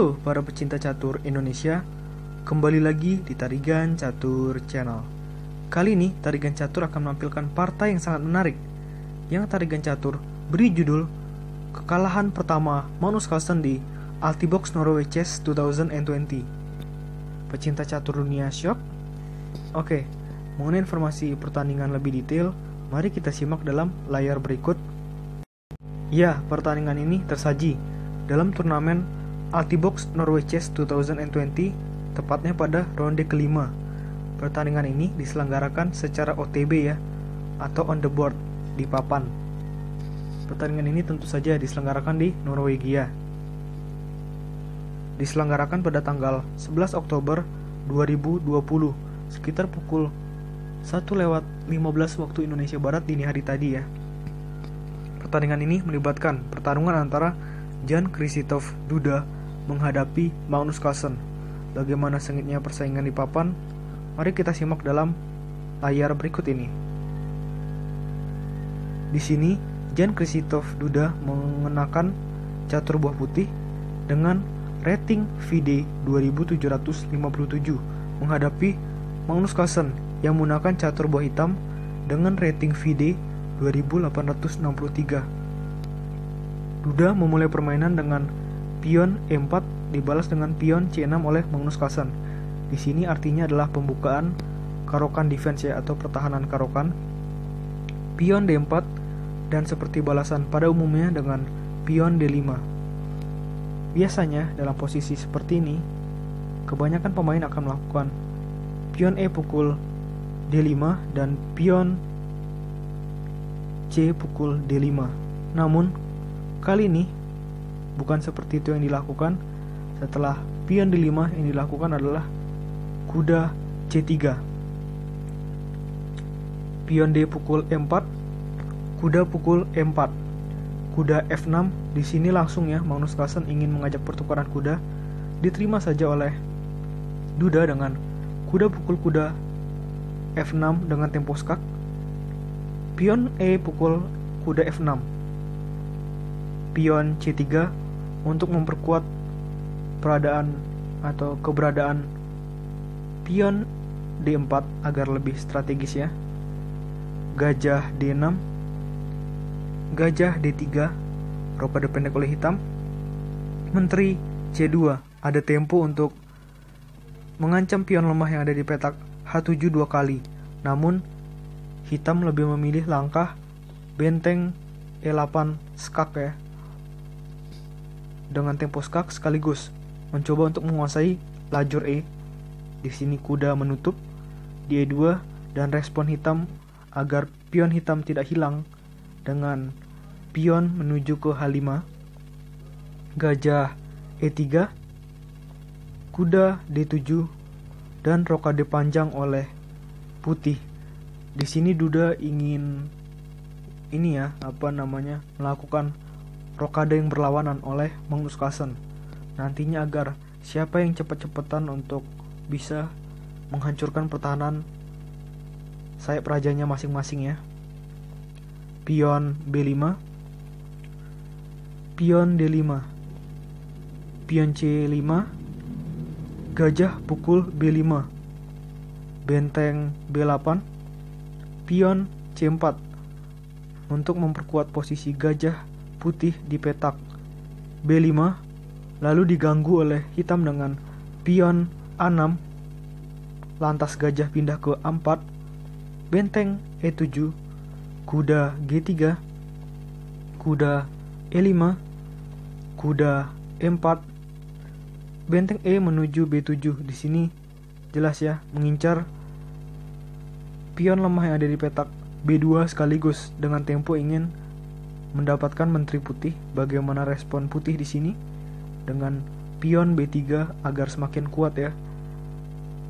Halo para pecinta catur Indonesia, kembali lagi di Tarigan Catur Channel. Kali ini Tarigan Catur akan menampilkan partai yang sangat menarik, yang Tarigan Catur beri judul Kekalahan pertama Magnus Carlsen di Altibox Norway Chess 2020. Pecinta catur dunia syok? Oke, mengenai informasi pertandingan lebih detail, mari kita simak dalam layar berikut. Ya, pertandingan ini tersaji dalam turnamen Altibox Norway Chess 2020, tepatnya pada ronde kelima. Pertandingan ini diselenggarakan secara OTB ya, atau on the board, di papan. Pertandingan ini tentu saja diselenggarakan di Norwegia. Diselenggarakan pada tanggal 11 Oktober 2020, sekitar pukul 1:15 waktu Indonesia Barat dini hari tadi ya. Pertandingan ini melibatkan pertarungan antara Jan Krzysztof Duda menghadapi Magnus Carlsen. Bagaimana sengitnya persaingan di papan? Mari kita simak dalam layar berikut ini. Di sini Jan Krzysztof Duda mengenakan catur buah putih dengan rating FIDE 2757 menghadapi Magnus Carlsen yang menggunakan catur buah hitam dengan rating FIDE 2863. Duda memulai permainan dengan pion E4 dibalas dengan pion C6 oleh Magnus Carlsen. Di sini artinya adalah pembukaan karokan defense ya, atau pertahanan karokan. Pion D4 dan seperti balasan pada umumnya dengan pion D5. Biasanya dalam posisi seperti ini, kebanyakan pemain akan melakukan pion E pukul D5 dan pion C pukul D5. Namun kali ini bukan seperti itu yang dilakukan. Setelah pion D5, yang dilakukan adalah kuda C3. Pion D pukul E4, kuda pukul E4. Kuda F6, di sini langsung ya Magnus Carlsen ingin mengajak pertukaran kuda, diterima saja oleh Duda dengan kuda pukul kuda F6 dengan tempo skak. Pion E pukul kuda F6. Pion C3 untuk memperkuat keberadaan pion D4 agar lebih strategis ya. Gajah D6, gajah D3, rokade pendek oleh hitam. Menteri C2, ada tempo untuk mengancam pion lemah yang ada di petak H7 2 kali. Namun hitam lebih memilih langkah benteng E8 skak ya, dengan tempo skak sekaligus mencoba untuk menguasai lajur E. Di sini kuda menutup di E2 dan respon hitam agar pion hitam tidak hilang dengan pion menuju ke H5. Gajah E3, kuda D7 dan rokade panjang oleh putih. Di sini Duda ingin melakukan rokade yang berlawanan oleh Magnus Carlsen. Nantinya agar siapa yang cepat-cepatan untuk bisa menghancurkan pertahanan sayap rajanya masing-masing ya. Pion B5, pion D5, pion C5, gajah pukul B5, benteng B8, pion C4 untuk memperkuat posisi gajah putih di petak B5, lalu diganggu oleh hitam dengan pion A6, lantas gajah pindah ke A4, benteng E7, kuda G3, kuda E5, kuda E4, benteng E menuju B7. Di sini jelas ya, mengincar pion lemah yang ada di petak B2 sekaligus dengan tempo ingin mendapatkan menteri putih. Bagaimana respon putih di sini dengan pion B3 agar semakin kuat ya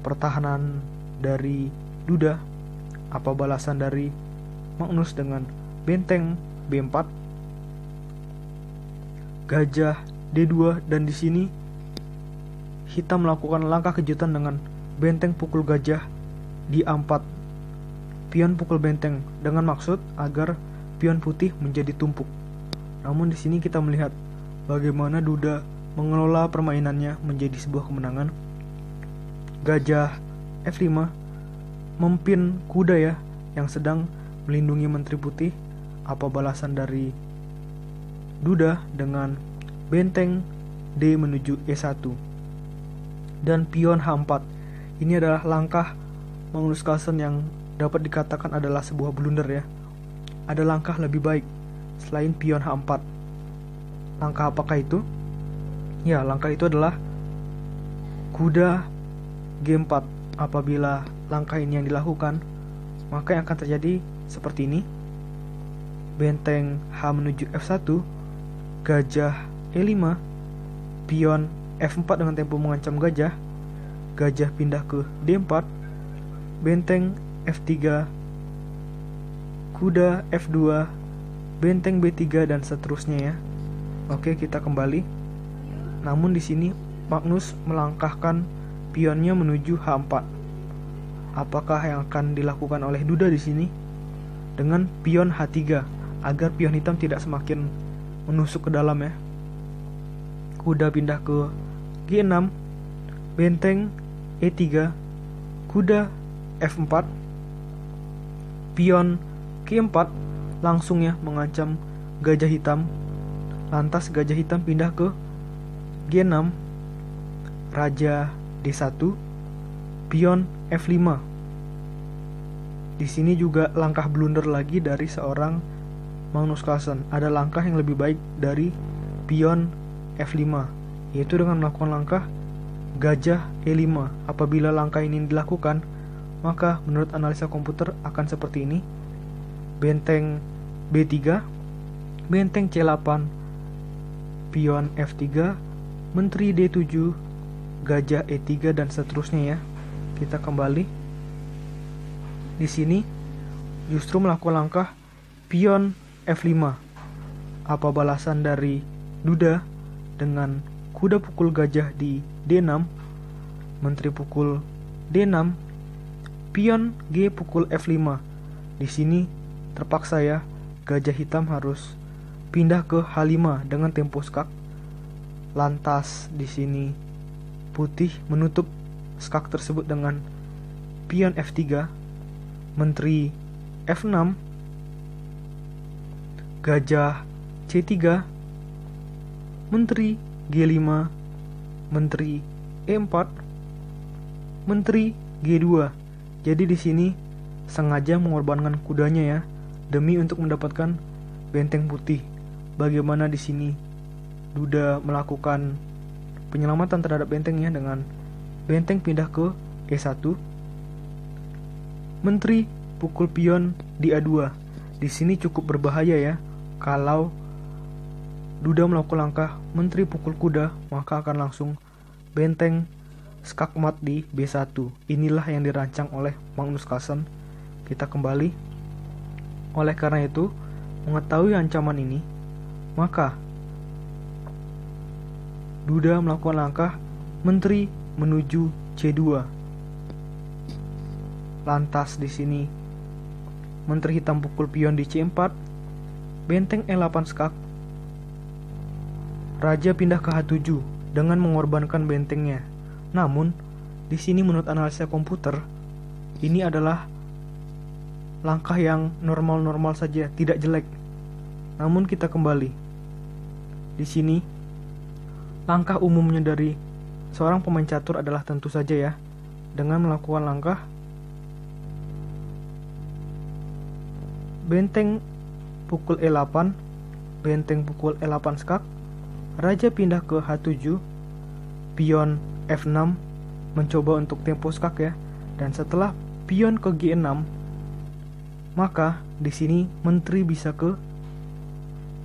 pertahanan dari Duda. Apa balasan dari Magnus dengan benteng B4, gajah D2, dan di sini hitam melakukan langkah kejutan dengan benteng pukul gajah di A4. Pion pukul benteng dengan maksud agar pion putih menjadi tumpuk. Namun di sini kita melihat bagaimana Duda mengelola permainannya menjadi sebuah kemenangan. Gajah F5 memimpin kuda ya, yang sedang melindungi Menteri Putih. Apa balasan dari Duda dengan benteng D menuju E1 dan pion H4. Ini adalah langkah Magnus Carlsen yang dapat dikatakan adalah sebuah blunder ya. Ada langkah lebih baik selain pion H4. Langkah apakah itu? Ya, langkah itu adalah kuda G4. Apabila langkah ini yang dilakukan, maka yang akan terjadi seperti ini. Benteng H menuju F1, gajah E5, pion F4 dengan tempo mengancam gajah, gajah pindah ke D4, benteng F3, kuda F2, benteng B3 dan seterusnya ya. Oke, kita kembali. Namun di sini Magnus melangkahkan pionnya menuju H4. Apakah yang akan dilakukan oleh Duda di sini? Dengan pion H3 agar pion hitam tidak semakin menusuk ke dalam ya. Kuda pindah ke G6, benteng E3, kuda F4, pion G4 langsung ya mengancam gajah hitam. Lantas gajah hitam pindah ke G6, raja D1, pion F5. Di sini juga langkah blunder lagi dari seorang Magnus Carlsen. Ada langkah yang lebih baik dari pion F5, yaitu dengan melakukan langkah gajah E5. Apabila langkah ini dilakukan, maka menurut analisa komputer akan seperti ini. Benteng B3, benteng C8, pion F3, menteri D7, gajah E3 dan seterusnya ya. Kita kembali. Di sini justru melakukan langkah pion F5. Apa balasan dari Duda dengan kuda pukul gajah di D6, menteri pukul D6, pion G pukul F5. Di sini terpaksa ya, gajah hitam harus pindah ke H5 dengan tempo skak. Lantas di sini putih menutup skak tersebut dengan pion F3, menteri F6, gajah C3, menteri G5, menteri E4, menteri G2. Jadi di sini sengaja mengorbankan kudanya ya, demi untuk mendapatkan benteng putih. Bagaimana di sini Duda melakukan penyelamatan terhadap bentengnya dengan benteng pindah ke E1, menteri pukul pion di A2. Di sini cukup berbahaya ya. Kalau Duda melakukan langkah menteri pukul kuda, maka akan langsung benteng skakmat di B1. Inilah yang dirancang oleh Magnus Carlsen. Kita kembali. Oleh karena itu, mengetahui ancaman ini, maka Duda melakukan langkah menteri menuju C2. Lantas di sini menteri hitam pukul pion di C4, benteng E8 skak, raja pindah ke H7 dengan mengorbankan bentengnya. Namun di sini menurut analisa komputer, ini adalah langkah yang normal-normal saja, tidak jelek. Namun kita kembali. Di sini langkah umumnya dari seorang pemain catur adalah tentu saja ya, dengan melakukan langkah benteng pukul E8, benteng pukul E8 skak, raja pindah ke H7, pion F6 mencoba untuk tempo skak ya, dan setelah pion ke G6, maka di sini menteri bisa ke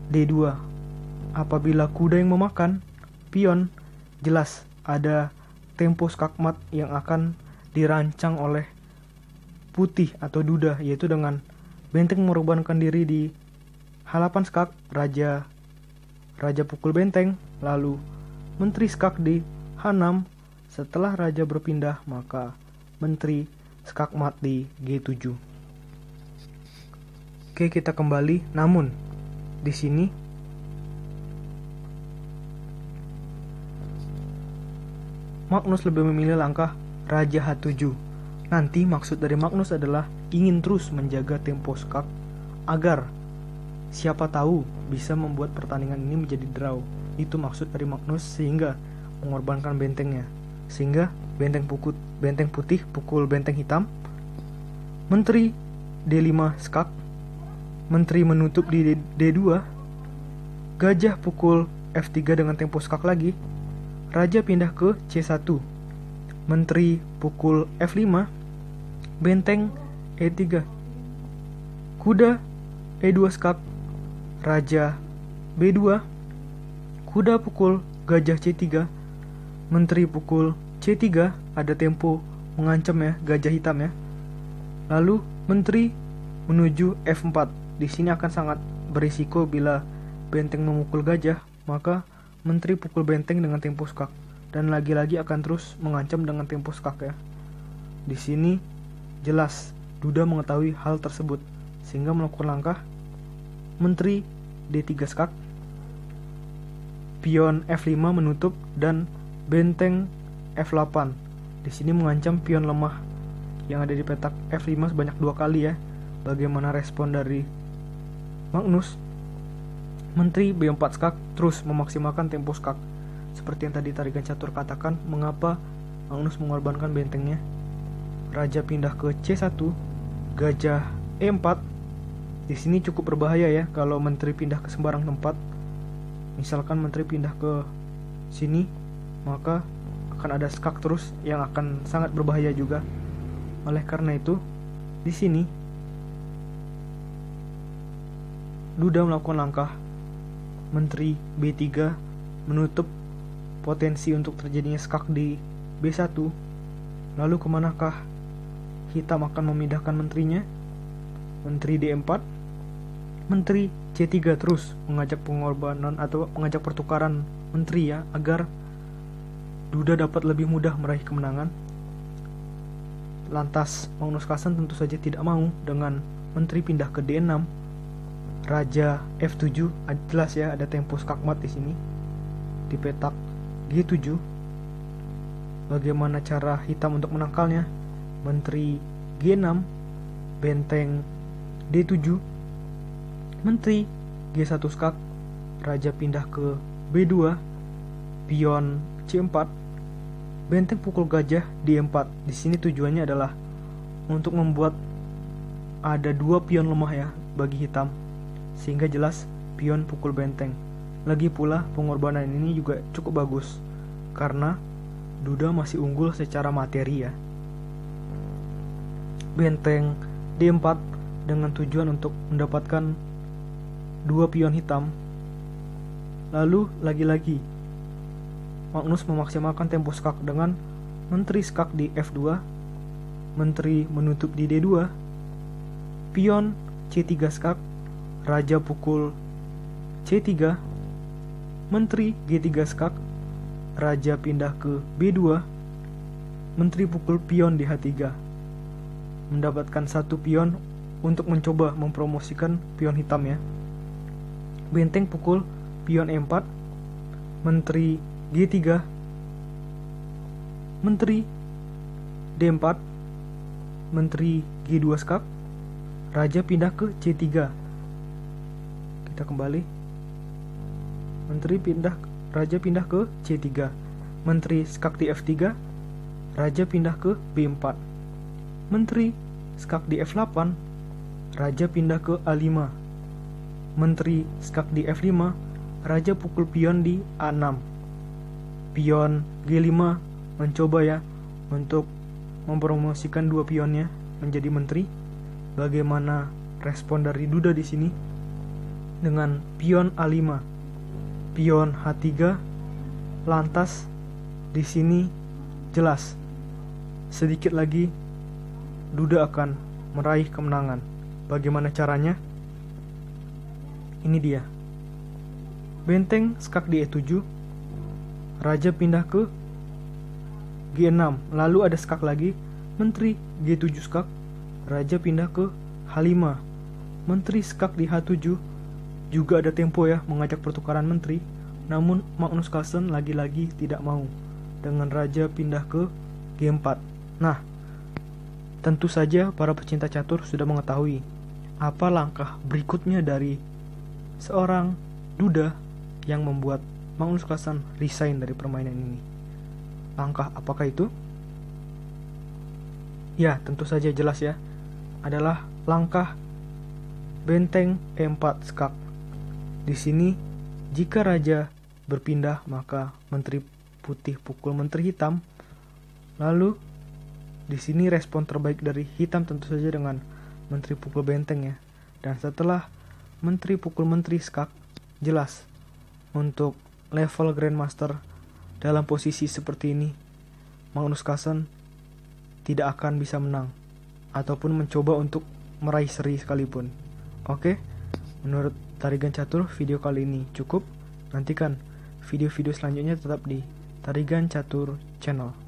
D2. Apabila kuda yang memakan pion, jelas ada tempo skakmat yang akan dirancang oleh putih atau Duda, yaitu dengan benteng mengorbankan diri di H8 skak, raja pukul benteng, lalu menteri skak di H6. Setelah raja berpindah, maka menteri skakmat di G7. Oke, kita kembali. Namun di sini Magnus lebih memilih langkah Raja H7. Nanti maksud dari Magnus adalah ingin terus menjaga tempo skak agar siapa tahu bisa membuat pertandingan ini menjadi draw. Itu maksud dari Magnus, sehingga mengorbankan bentengnya. Sehingga benteng putih pukul benteng hitam. Menteri D5 skak. Menteri menutup di D2. Gajah pukul F3 dengan tempo skak lagi. Raja pindah ke C1. Menteri pukul F5. Benteng E3. Kuda E2 skak. Raja B2. Kuda pukul gajah C3. Menteri pukul C3. Ada tempo mengancam ya, gajah hitam ya. Lalu menteri menuju F4. Di sini akan sangat berisiko bila benteng memukul gajah, maka menteri pukul benteng dengan tempo skak, dan lagi-lagi akan terus mengancam dengan tempo skak ya. Di sini jelas Duda mengetahui hal tersebut, sehingga melakukan langkah menteri D3 skak, pion F5 menutup, dan benteng F8. Di sini mengancam pion lemah yang ada di petak F5 sebanyak 2 kali ya. Bagaimana respon dari Magnus? Menteri B4 skak terus memaksimalkan tempo skak. Seperti yang tadi tarigan catur katakan, mengapa Magnus mengorbankan bentengnya. Raja pindah ke C1, gajah E4. Di sini cukup berbahaya ya kalau menteri pindah ke sembarang tempat. Misalkan menteri pindah ke sini, maka akan ada skak terus yang akan sangat berbahaya juga. Oleh karena itu, di sini Duda melakukan langkah menteri B3 menutup potensi untuk terjadinya skak di B1. Lalu kemanakah hitam akan memindahkan menterinya? Menteri D4. Menteri C3 terus mengajak pengorbanan atau mengajak pertukaran menteri ya, agar Duda dapat lebih mudah meraih kemenangan. Lantas Magnus Carlsen tentu saja tidak mau dengan menteri pindah ke D6. Raja F7, jelas ya ada tempo skakmat di sini di petak G7. Bagaimana cara hitam untuk menangkalnya? Menteri G6, benteng D7, menteri G1 skak, raja pindah ke B2, pion C4, benteng pukul gajah D4. Di sini tujuannya adalah untuk membuat ada 2 pion lemah ya bagi hitam, sehingga jelas pion pukul benteng. Lagi pula pengorbanan ini juga cukup bagus karena Duda masih unggul secara materi ya. Benteng D4 dengan tujuan untuk mendapatkan 2 pion hitam. Lalu lagi-lagi Magnus memaksimalkan tempo skak dengan menteri skak di F2, menteri menutup di D2, pion C3 skak, raja pukul C3, menteri G3 skak, raja pindah ke B2, menteri pukul pion di H3. Mendapatkan 1 pion untuk mencoba mempromosikan pion hitam ya. Benteng pukul pion E4, menteri G3, menteri D4, menteri G2 skak, raja pindah ke C3. Kita kembali. Raja pindah ke C3. Menteri skak di F3, raja pindah ke B4. Menteri skak di F8, raja pindah ke A5. Menteri skak di F5, raja pukul pion di A6. Pion G5 mencoba ya untuk mempromosikan 2 pionnya menjadi menteri. Bagaimana respon dari Duda di sini? Dengan pion A5, pion H3, lantas di sini jelas sedikit lagi Duda akan meraih kemenangan. Bagaimana caranya? Ini dia. Benteng skak di E7, raja pindah ke G6, lalu ada skak lagi, menteri G7 skak, raja pindah ke H5, menteri skak di H7. Juga ada tempo ya mengajak pertukaran menteri, namun Magnus Carlsen lagi-lagi tidak mau. dengan raja pindah ke G4. Nah, tentu saja para pecinta catur sudah mengetahui apa langkah berikutnya dari seorang duda yang membuat Magnus Carlsen resign dari permainan ini. Langkah apakah itu? Ya, tentu saja jelas ya. Adalah langkah benteng E4 skak. Di sini, jika raja berpindah, maka menteri putih pukul menteri hitam. Lalu, di sini respon terbaik dari hitam tentu saja dengan menteri pukul benteng ya. Dan setelah menteri pukul menteri skak, jelas untuk level Grandmaster dalam posisi seperti ini, Magnus Carlsen tidak akan bisa menang ataupun mencoba untuk meraih seri sekalipun. Oke, menurut Tarigan Catur video kali ini cukup. Nantikan video-video selanjutnya tetap di Tarigan Catur Channel.